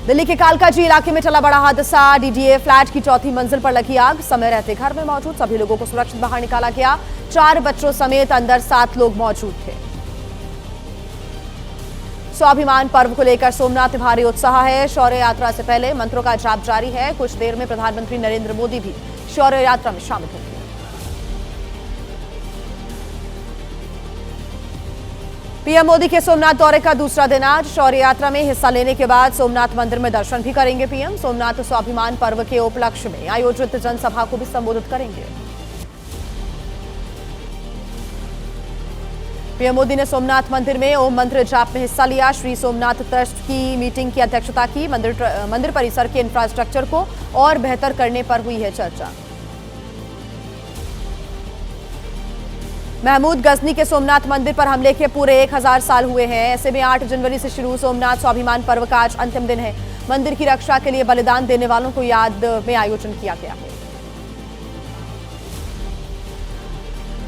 दिल्ली के कालकाजी इलाके में चला बड़ा हादसा। डीडीए फ्लैट की चौथी मंजिल पर लगी आग। समय रहते घर में मौजूद सभी लोगों को सुरक्षित बाहर निकाला गया। 4 बच्चों समेत अंदर 7 लोग मौजूद थे। स्वाभिमान पर्व को लेकर सोमनाथ में भारी उत्साह है। शौर्य यात्रा से पहले मंत्रों का जाप जारी है। कुछ देर में प्रधानमंत्री नरेंद्र मोदी भी शौर्य यात्रा में शामिल होंगे। पीएम मोदी के सोमनाथ दौरे का दूसरा दिन आज। शौर्य यात्रा में हिस्सा लेने के बाद सोमनाथ मंदिर में दर्शन भी करेंगे पीएम। सोमनाथ स्वाभिमान पर्व के उपलक्ष्य में आयोजित जनसभा को भी संबोधित करेंगे। पीएम मोदी ने सोमनाथ मंदिर में ओम मंत्र जाप में हिस्सा लिया। श्री सोमनाथ ट्रस्ट की मीटिंग की अध्यक्षता की। मंदिर परिसर के इंफ्रास्ट्रक्चर को और बेहतर करने पर हुई है चर्चा। महमूद गजनी के सोमनाथ मंदिर पर हमले के पूरे 1000 साल हुए हैं। ऐसे में 8 जनवरी से शुरू सोमनाथ स्वाभिमान पर्व का आज अंतिम दिन है। मंदिर की रक्षा के लिए बलिदान देने वालों को याद में आयोजन किया गया है।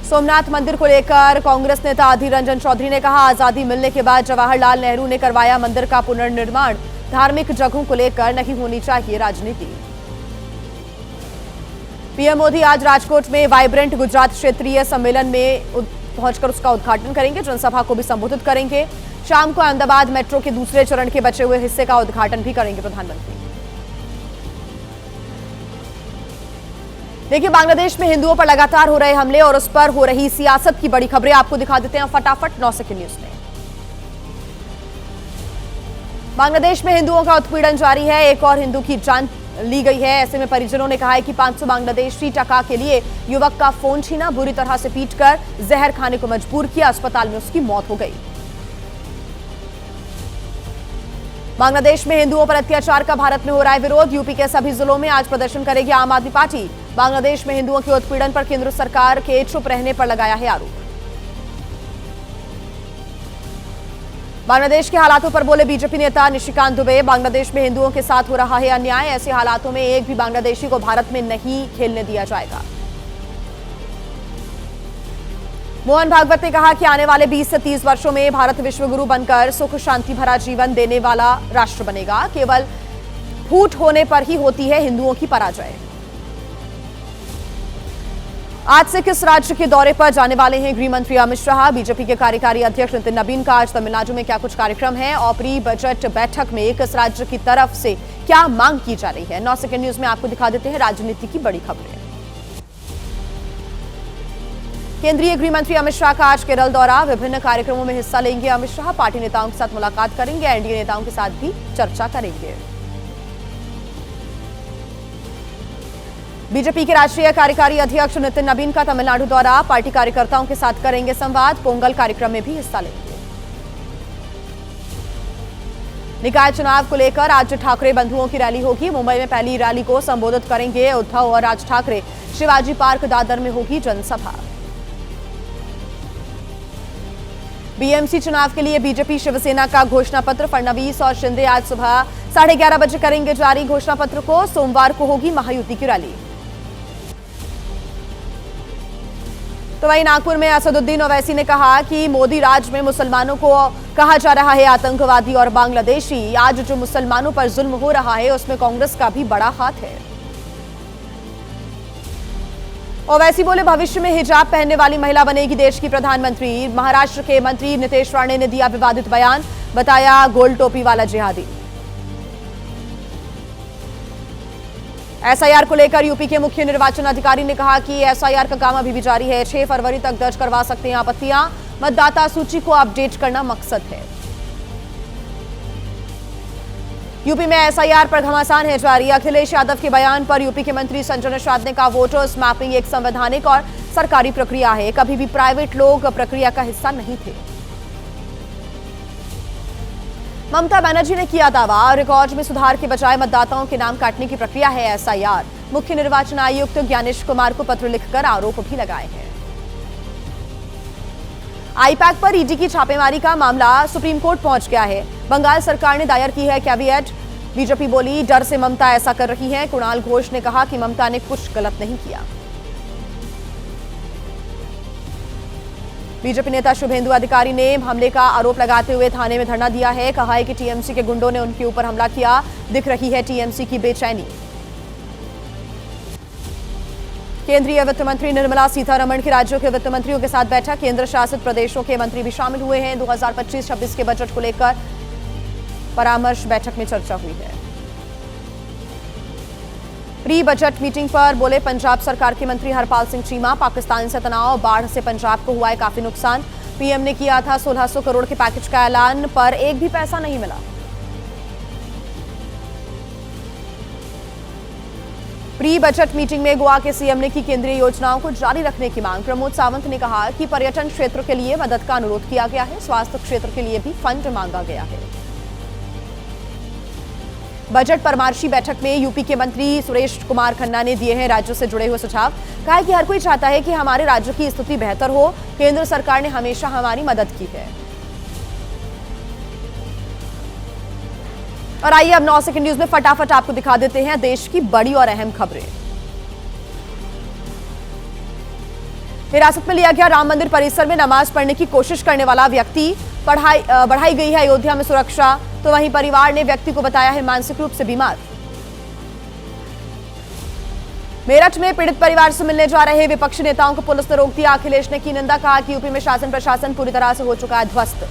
सोमनाथ मंदिर को लेकर कांग्रेस नेता अधीर रंजन चौधरी ने कहा, आजादी मिलने के बाद जवाहरलाल नेहरू ने करवाया मंदिर का पुनर्निर्माण। धार्मिक जगहों को लेकर नहीं होनी चाहिए राजनीति। पीएम मोदी आज राजकोट में वाइब्रेंट गुजरात क्षेत्रीय सम्मेलन में पहुंचकर उसका उद्घाटन करेंगे। जनसभा को भी संबोधित करेंगे। शाम को अहमदाबाद मेट्रो के दूसरे चरण के बचे हुए हिस्से का उद्घाटन भी करेंगे प्रधानमंत्री। देखिए, बांग्लादेश में हिंदुओं पर लगातार हो रहे हमले और उस पर हो रही सियासत की बड़ी खबरें आपको दिखा देते हैं फटाफट 9 सेकंड न्यूज में। बांग्लादेश में हिंदुओं का उत्पीड़न जारी है। एक और हिंदू की जान ली गई है। ऐसे में परिजनों ने कहा है कि 500 बांग्लादेशी टका के लिए युवक का फोन छीना, बुरी तरह से पीटकर जहर खाने को मजबूर किया। अस्पताल में उसकी मौत हो गई। बांग्लादेश में हिंदुओं पर अत्याचार का भारत में हो रहा है विरोध। यूपी के सभी जिलों में आज प्रदर्शन करेगी आम आदमी पार्टी। बांग्लादेश में हिंदुओं के उत्पीड़न पर केंद्र सरकार के चुप रहने पर लगाया है आरोप। बांग्लादेश के हालातों पर बोले बीजेपी नेता निशिकांत दुबे। बांग्लादेश में हिंदुओं के साथ हो रहा है अन्याय। ऐसे हालातों में एक भी बांग्लादेशी को भारत में नहीं खेलने दिया जाएगा। मोहन भागवत ने कहा कि आने वाले 20 से 30 वर्षों में भारत विश्वगुरु बनकर सुख शांति भरा जीवन देने वाला राष्ट्र बनेगा। केवल फूट होने पर ही होती है हिंदुओं की पराजय। आज से किस राज्य के दौरे पर जाने वाले हैं गृह मंत्री अमित शाह? बीजेपी के कार्यकारी अध्यक्ष नितिन नबीन का आज तमिलनाडु में क्या कुछ कार्यक्रम है और प्री बजट बैठक में किस राज्य की तरफ से क्या मांग की जा रही है? 9 सेकंड न्यूज में आपको दिखा देते हैं राजनीति की बड़ी खबरें। केंद्रीय गृह मंत्री अमित शाह का आज केरल दौरा। विभिन्न कार्यक्रमों में हिस्सा लेंगे अमित शाह। पार्टी नेताओं के साथ मुलाकात करेंगे। एनडीए नेताओं के साथ भी चर्चा करेंगे। बीजेपी के राष्ट्रीय कार्यकारी अध्यक्ष नितिन नबीन का तमिलनाडु दौरा। पार्टी कार्यकर्ताओं के साथ करेंगे संवाद। पोंगल कार्यक्रम में भी हिस्सा लेंगे। निकाय चुनाव को लेकर आज ठाकरे बंधुओं की रैली होगी। मुंबई में पहली रैली को संबोधित करेंगे उद्धव और राज ठाकरे। शिवाजी पार्क दादर में होगी जनसभा। बीएमसी चुनाव के लिए बीजेपी शिवसेना का घोषणा पत्र। फडणवीस और शिंदे आज सुबह 11:30 बजे करेंगे जारी घोषणा पत्र को। सोमवार को होगी महायुति की रैली। तो वहीं नागपुर में असदुद्दीन ओवैसी ने कहा कि मोदी राज में मुसलमानों को कहा जा रहा है आतंकवादी और बांग्लादेशी। आज जो मुसलमानों पर जुल्म हो रहा है उसमें कांग्रेस का भी बड़ा हाथ है। ओवैसी बोले, भविष्य में हिजाब पहनने वाली महिला बनेगी देश की प्रधानमंत्री। महाराष्ट्र के मंत्री नितेश राणे ने दिया विवादित बयान। बताया गोल टोपी वाला जिहादी। एसआईआर को लेकर यूपी के मुख्य निर्वाचन अधिकारी ने कहा कि एसआईआर का काम अभी भी जारी है। 6 फरवरी तक दर्ज करवा सकते हैं आपत्तियां। मतदाता सूची को अपडेट करना मकसद है। यूपी में एसआईआर पर घमासान है जारी। अखिलेश यादव के बयान पर यूपी के मंत्री संजय निषाद ने कहा, वोटर्स मैपिंग एक संवैधानिक और सरकारी प्रक्रिया है। कभी भी प्राइवेट लोग प्रक्रिया का हिस्सा नहीं थे। ममता बनर्जी ने किया दावा, रिकॉर्ड में सुधार के बजाय मतदाताओं के नाम काटने की प्रक्रिया है एसआईआर। मुख्य निर्वाचन आयुक्त ज्ञानेश कुमार को पत्र लिखकर आरोप भी लगाए हैं। आईपैक पर ईडी की छापेमारी का मामला सुप्रीम कोर्ट पहुंच गया है। बंगाल सरकार ने दायर की है कैविएट। बीजेपी बोली, डर से ममता ऐसा कर रही है। कुणाल घोष ने कहा कि ममता ने कुछ गलत नहीं किया। बीजेपी नेता शुभेंदु अधिकारी ने हमले का आरोप लगाते हुए थाने में धरना दिया है। कहा है कि टीएमसी के गुंडों ने उनके ऊपर हमला किया। दिख रही है टीएमसी की बेचैनी। केंद्रीय वित्त मंत्री निर्मला सीतारमण की राज्यों के वित्त मंत्रियों के साथ बैठक। केंद्र शासित प्रदेशों के मंत्री भी शामिल हुए हैं। 2025-26 के बजट को लेकर परामर्श बैठक में चर्चा हुई है। प्री बजट मीटिंग पर बोले पंजाब सरकार के मंत्री हरपाल सिंह चीमा। पाकिस्तान से तनाव, बाढ़ से पंजाब को हुआ है काफी नुकसान। पीएम ने किया था 1600 करोड़ के पैकेज का ऐलान, पर एक भी पैसा नहीं मिला। प्री बजट मीटिंग में गोवा के सीएम ने की केंद्रीय योजनाओं को जारी रखने की मांग। प्रमोद सावंत ने कहा कि पर्यटन क्षेत्र के लिए मदद का अनुरोध किया गया है। स्वास्थ्य क्षेत्र के लिए भी फंड मांगा गया है। बजट परामर्शी बैठक में यूपी के मंत्री सुरेश कुमार खन्ना ने दिए हैं राज्यों से जुड़े हुए सुझाव। कहा कि हर कोई चाहता है कि हमारे राज्य की स्थिति बेहतर हो। केंद्र सरकार ने हमेशा हमारी मदद की है। और आइए अब 9 सेकंड न्यूज में फटाफट आपको दिखा देते हैं देश की बड़ी और अहम खबरें। हिरासत में लिया गया राम मंदिर परिसर में नमाज पढ़ने की कोशिश करने वाला व्यक्ति। बढ़ाई गई है अयोध्या में सुरक्षा। तो वहीं परिवार ने व्यक्ति को बताया है मानसिक रूप से बीमार। मेरठ में पीड़ित परिवार से मिलने जा रहे विपक्षी नेताओं को पुलिस ने रोक दिया। अखिलेश ने की निंदा। कहा कि यूपी में शासन प्रशासन पूरी तरह से हो चुका है ध्वस्त।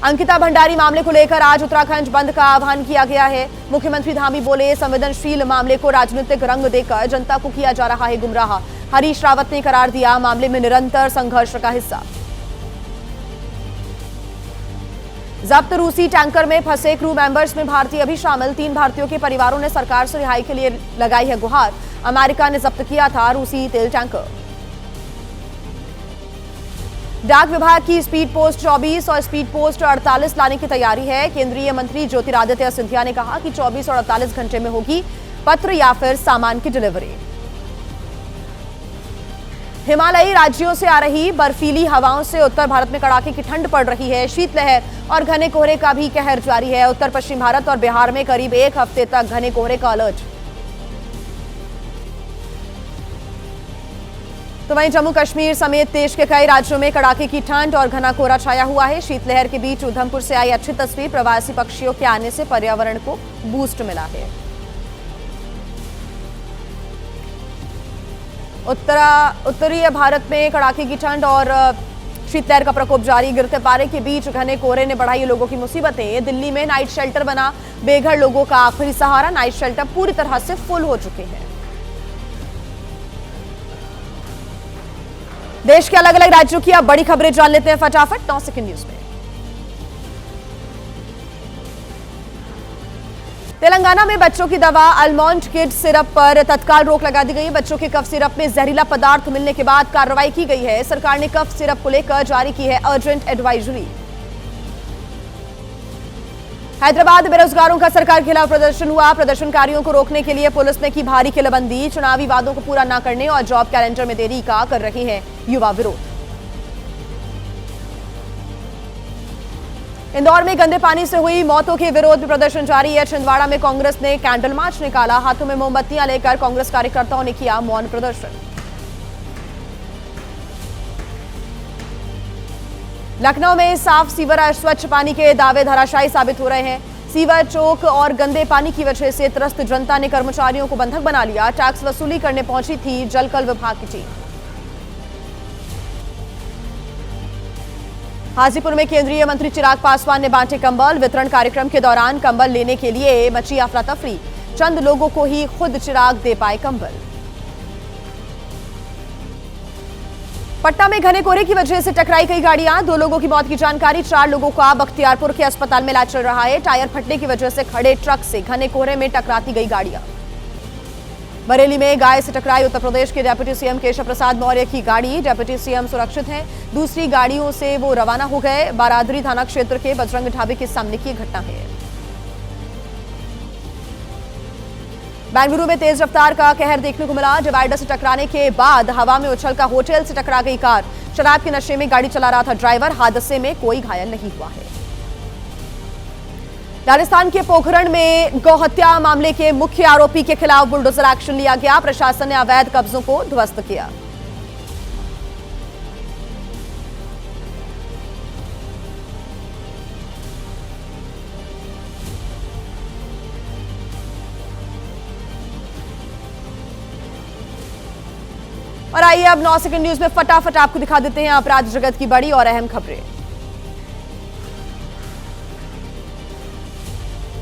अंकिता भंडारी मामले को लेकर आज उत्तराखंड बंद का आह्वान किया गया है। मुख्यमंत्री धामी बोले संवेदनशील मामले को राजनीतिक रंग देकर जनता को किया जा रहा है गुमराह। हरीश रावत ने करार दिया मामले में निरंतर संघर्ष का हिस्सा। जब्त रूसी टैंकर में फंसे क्रू मेंबर्स में भारतीय भी शामिल। 3 भारतीयों के परिवारों ने सरकार से रिहाई के लिए लगाई है गुहार। अमेरिका ने जब्त किया था रूसी तेल टैंकर। डाक विभाग की स्पीड पोस्ट 24 और स्पीड पोस्ट 48 लाने की तैयारी है। केंद्रीय मंत्री ज्योतिरादित्य सिंधिया ने कहा कि 24 और 48 घंटे में होगी पत्र या फिर सामान की डिलीवरी। हिमालयी राज्यों से आ रही बर्फीली हवाओं से उत्तर भारत में कड़ाके की ठंड पड़ रही है। शीतलहर और घने कोहरे का भी कहर जारी है। उत्तर पश्चिम भारत और बिहार में करीब 1 हफ्ते तक घने कोहरे का अलर्ट। तो वहीं जम्मू कश्मीर समेत देश के कई राज्यों में कड़ाके की ठंड और घना कोहरा छाया हुआ है। शीतलहर के बीच उधमपुर से आई अच्छी तस्वीर। प्रवासी पक्षियों के आने से पर्यावरण को बूस्ट मिला है। उत्तरीय भारत में कड़ाके की ठंड और शीतलहर का प्रकोप जारी। गिरते पारे के बीच घने कोहरे ने बढ़ाई लोगों की मुसीबतें। दिल्ली में नाइट शेल्टर बना बेघर लोगों का आखिरी सहारा। नाइट शेल्टर पूरी तरह से फुल हो चुके हैं। देश के अलग अलग राज्यों की अब बड़ी खबरें जान लेते हैं फटाफट 9 सेकंड न्यूज में। तेलंगाना में बच्चों की दवा अल्मोंड किड सिरप पर तत्काल रोक लगा दी गई है। बच्चों के कफ सिरप में जहरीला पदार्थ मिलने के बाद कार्रवाई की गई है। सरकार ने कफ सिरप को लेकर जारी की है अर्जेंट एडवाइजरी। हैदराबाद बेरोजगारों का सरकार के खिलाफ प्रदर्शन हुआ। प्रदर्शनकारियों को रोकने के लिए पुलिस ने की भारी किलेबंदी। चुनावी वादों को पूरा न करने और जॉब कैलेंडर में देरी का कर रहे हैं युवा विरोध। इंदौर में गंदे पानी से हुई मौतों के विरोध में प्रदर्शन जारी है। छिंदवाड़ा में कांग्रेस ने कैंडल मार्च निकाला। हाथों में मोमबत्तियां लेकर कांग्रेस कार्यकर्ताओं ने किया मौन प्रदर्शन। लखनऊ में साफ सीवर और स्वच्छ पानी के दावे धराशायी साबित हो रहे हैं। सीवर चौक और गंदे पानी की वजह से त्रस्त जनता ने कर्मचारियों को बंधक बना लिया। टैक्स वसूली करने पहुंची थी जलकल विभाग की टीम। हाजीपुर में केंद्रीय मंत्री चिराग पासवान ने बांटे कंबल। वितरण कार्यक्रम के दौरान कंबल लेने के लिए मची अफरा तफरी। चंद लोगों को ही खुद चिराग दे पाए कंबल। पटना में घने कोहरे की वजह से टकराई कई गाड़ियां। 2 लोगों की मौत की जानकारी। 4 लोगों का बख्तियारपुर के अस्पताल में इलाज चल रहा है। टायर फटने की वजह से खड़े ट्रक से घने कोहरे में टकराती गई गाड़ियां। बरेली में गाय से टकराई उत्तर प्रदेश के डिप्टी सीएम केशव प्रसाद मौर्य की गाड़ी। डिप्टी सीएम सुरक्षित हैं। दूसरी गाड़ियों से वो रवाना हो गए। बारादरी थाना क्षेत्र के बजरंग ढाबे के सामने की घटना है। बेंगलुरु में तेज रफ्तार का कहर देखने को मिला। डिवाइडर से टकराने के बाद हवा में उछलकर होटल से टकरा गई कार। शराब के नशे में गाड़ी चला रहा था ड्राइवर। हादसे में कोई घायल नहीं हुआ है। राजस्थान के पोखरण में गौहत्या मामले के मुख्य आरोपी के खिलाफ बुलडोजर एक्शन लिया गया। प्रशासन ने अवैध कब्जों को ध्वस्त किया। और आइए अब 9 सेकंड न्यूज में फटाफट आपको दिखा देते हैं अपराध जगत की बड़ी और अहम खबरें।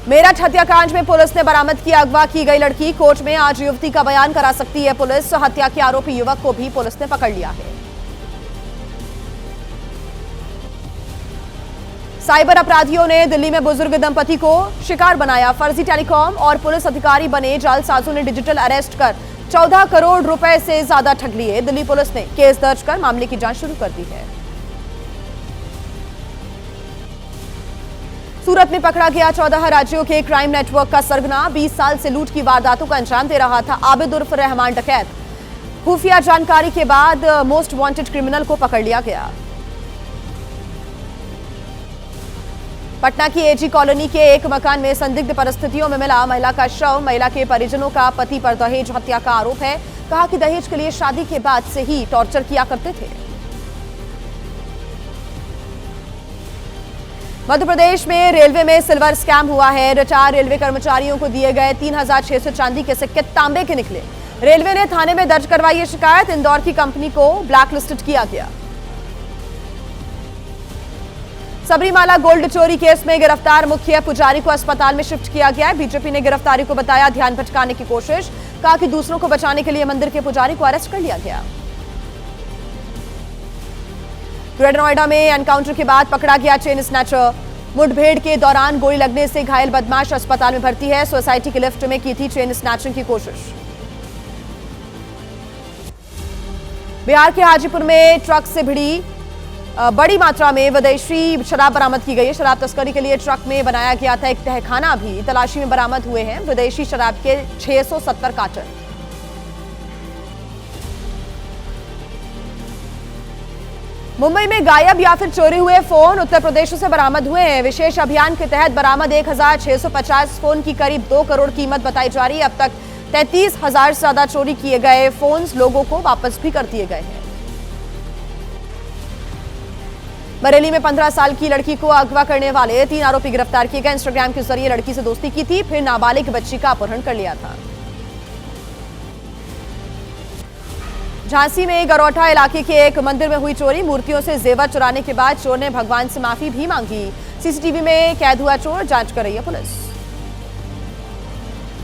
मेरठ हत्याकांड में पुलिस ने बरामद की अगवा की गई लड़की। कोर्ट में आज युवती का बयान करा सकती है पुलिस। हत्या के आरोपी युवक को भी पुलिस ने पकड़ लिया है। साइबर अपराधियों ने दिल्ली में बुजुर्ग दंपति को शिकार बनाया। फर्जी टेलीकॉम और पुलिस अधिकारी बने जालसाजों ने डिजिटल अरेस्ट कर 14 करोड़ रुपए से ज्यादा ठग लिए। दिल्ली पुलिस ने केस दर्ज कर मामले की जांच शुरू कर दी है। सूरत में पकड़ा गया 14 राज्यों के क्राइम नेटवर्क का सरगना। 20 साल से लूट की वारदातों का अंजाम दे रहा था आबिद उर्फ रहमान डकैत। खुफिया जानकारी के बाद मोस्ट वांटेड क्रिमिनल को पकड़ लिया गया। पटना की एजी कॉलोनी के एक मकान में संदिग्ध परिस्थितियों में मिला महिला का शव। महिला के परिजनों का पति पर दहेज हत्या का आरोप है। कहा कि दहेज के लिए शादी के बाद से ही टॉर्चर किया करते थे। मध्य प्रदेश में रेलवे में सिल्वर स्कैम हुआ है। रिटायर्ड रेलवे कर्मचारियों को दिए गए 3600 चांदी के सिक्के तांबे के निकले। रेलवे ने थाने में दर्ज करवाई है शिकायत। इंदौर की कंपनी को ब्लैकलिस्टेड किया गया। सबरीमाला गोल्ड चोरी केस में गिरफ्तार मुख्य पुजारी को अस्पताल में शिफ्ट किया गया है। बीजेपी ने गिरफ्तारी को बताया ध्यान भटकाने की कोशिश। कहा कि दूसरों को बचाने के लिए मंदिर के पुजारी को अरेस्ट कर लिया गया। ग्रेटर नोएडा में एनकाउंटर के बाद पकड़ा गया चेन स्नैचर। मुठभेड़ के दौरान गोली लगने से घायल बदमाश अस्पताल में भर्ती है। सोसाइटी की लिफ्ट में की थी चेन स्नैचिंग की कोशिश। बिहार के हाजीपुर में ट्रक से भिड़ी बड़ी मात्रा में विदेशी शराब बरामद की गई है। शराब तस्करी के लिए ट्रक में बनाया गया था एक तहखाना भी तलाशी में बरामद हुए हैं विदेशी शराब के 670 कार्टन। मुंबई में गायब या फिर चोरी हुए फोन उत्तर प्रदेश से बरामद हुए हैं। विशेष अभियान के तहत बरामद 1650 फोन की करीब 2 करोड़ कीमत बताई जा रही है। अब तक 33,000 से ज्यादा चोरी किए गए फोन लोगों को वापस भी कर दिए गए हैं। बरेली में 15 साल की लड़की को अगवा करने वाले 3 आरोपी गिरफ्तार किए गए। इंस्टाग्राम के जरिए लड़की से दोस्ती की थी, फिर नाबालिग बच्ची का अपहरण कर लिया था। झांसी में गरौठा इलाके के एक मंदिर में हुई चोरी। मूर्तियों से जेवर चुराने के बाद चोर ने भगवान से माफी भी मांगी। सीसीटीवी में कैद हुआ चोर, जांच कर रही है पुलिस।